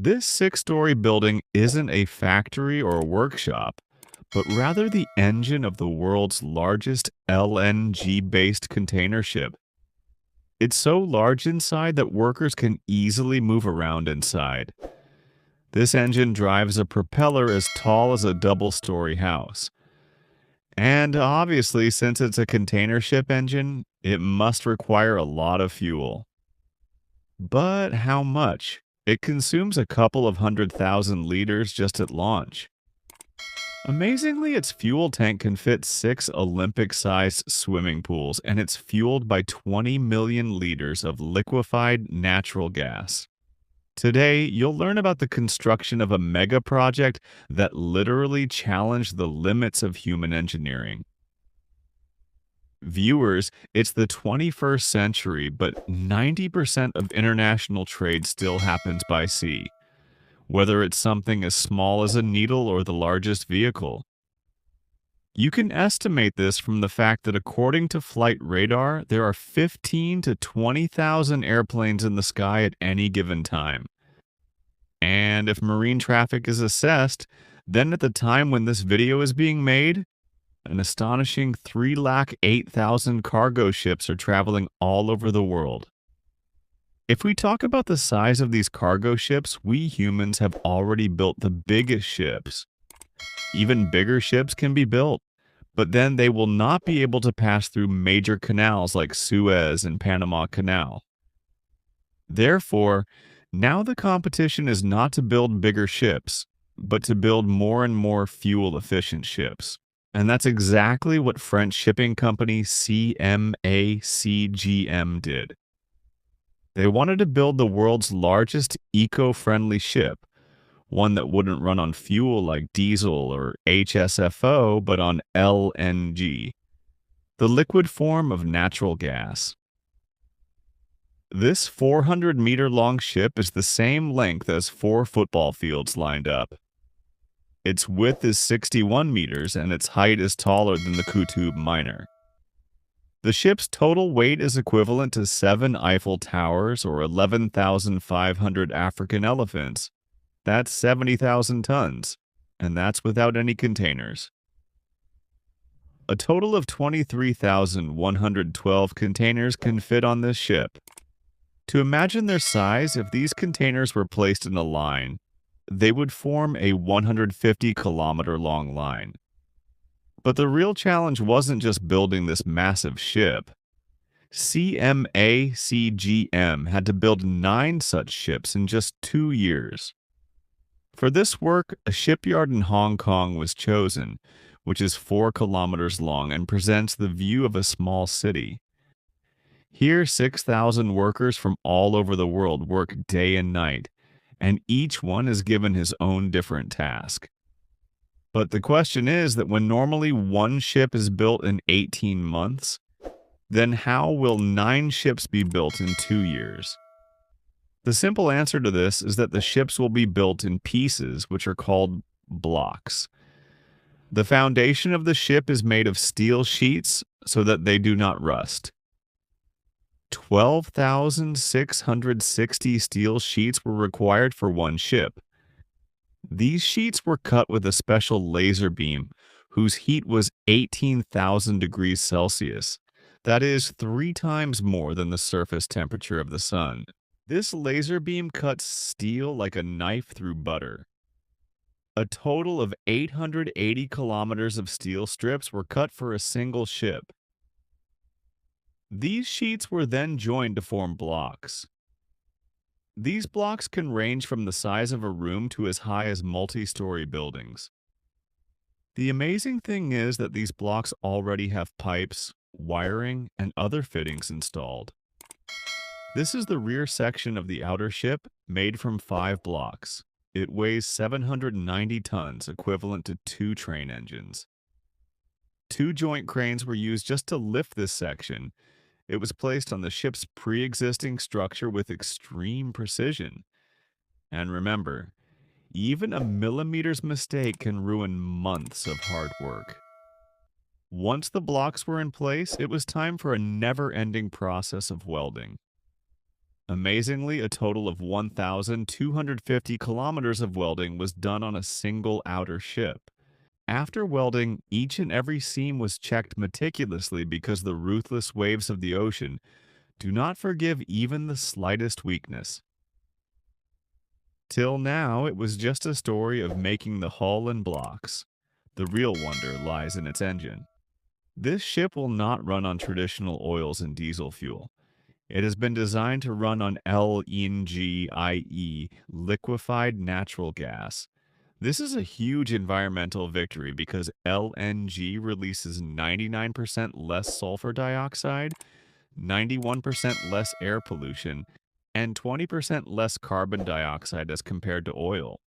This six-story building isn't a factory or a workshop, but rather the engine of the world's largest LNG-based container ship. It's so large inside that workers can easily move around inside. This engine drives a propeller as tall as a double-story house. And obviously, since it's a container ship engine, it must require a lot of fuel. But how much? It consumes a couple of 100,000 liters just at launch. Amazingly, its fuel tank can fit 6 Olympic-sized swimming pools, and it's fueled by 20 million liters of liquefied natural gas. Today, you'll learn about the construction of a mega project that literally challenged the limits of human engineering. Viewers, it's the 21st century, but 90% of international trade still happens by sea, whether it's something as small as a needle or the largest vehicle. You can estimate this from the fact that according to flight radar, there are 15 to 20,000 airplanes in the sky at any given time. And if marine traffic is assessed, then at the time when this video is being made, an astonishing 308,000 cargo ships are traveling all over the world. If we talk about the size of these cargo ships, we humans have already built the biggest ships. Even bigger ships can be built, but then they will not be able to pass through major canals like Suez and Panama Canal. Therefore, now the competition is not to build bigger ships, but to build more and more fuel-efficient ships. And that's exactly what French shipping company CMA CGM did. They wanted to build the world's largest eco-friendly ship, one that wouldn't run on fuel like diesel or HSFO, but on LNG, the liquid form of natural gas. This 400-meter-long ship is the same length as 4 football fields lined up. Its width is 61 meters and its height is taller than the Kutub Minor. The ship's total weight is equivalent to 7 Eiffel Towers or 11,500 African elephants. That's 70,000 tons, and that's without any containers. A total of 23,112 containers can fit on this ship. To imagine their size, if these containers were placed in a line, they would form a 150-kilometer-long line. But the real challenge wasn't just building this massive ship. CMA CGM had to build 9 such ships in just 2 years. For this work, a shipyard in Hong Kong was chosen, which is 4 kilometers long and presents the view of a small city. Here, 6,000 workers from all over the world work day and night, and each one is given his own different task. But the question is that when normally one ship is built in 18 months, then how will 9 ships be built in 2 years? The simple answer to this is that the ships will be built in pieces, which are called blocks. The foundation of the ship is made of steel sheets so that they do not rust. 12,660 steel sheets were required for one ship. These sheets were cut with a special laser beam, whose heat was 18,000 degrees Celsius. That is 3 times more than the surface temperature of the sun. This laser beam cuts steel like a knife through butter. A total of 880 kilometers of steel strips were cut for a single ship. These sheets were then joined to form blocks. These blocks can range from the size of a room to as high as multi-story buildings. The amazing thing is that these blocks already have pipes, wiring, and other fittings installed. This is the rear section of the outer ship, made from 5 blocks. It weighs 790 tons, equivalent to 2 train engines. 2 joint cranes were used just to lift this section. It was placed on the ship's pre-existing structure with extreme precision. And remember, even a millimeter's mistake can ruin months of hard work. Once the blocks were in place, it was time for a never-ending process of welding. Amazingly, a total of 1,250 kilometers of welding was done on a single outer ship. After welding, each and every seam was checked meticulously because the ruthless waves of the ocean do not forgive even the slightest weakness. Till now, it was just a story of making the hull and blocks. The real wonder lies in its engine. This ship will not run on traditional oils and diesel fuel. It has been designed to run on LNG, i.e., liquefied natural gas. This is a huge environmental victory because LNG releases 99% less sulfur dioxide, 91% less air pollution, and 20% less carbon dioxide as compared to oil.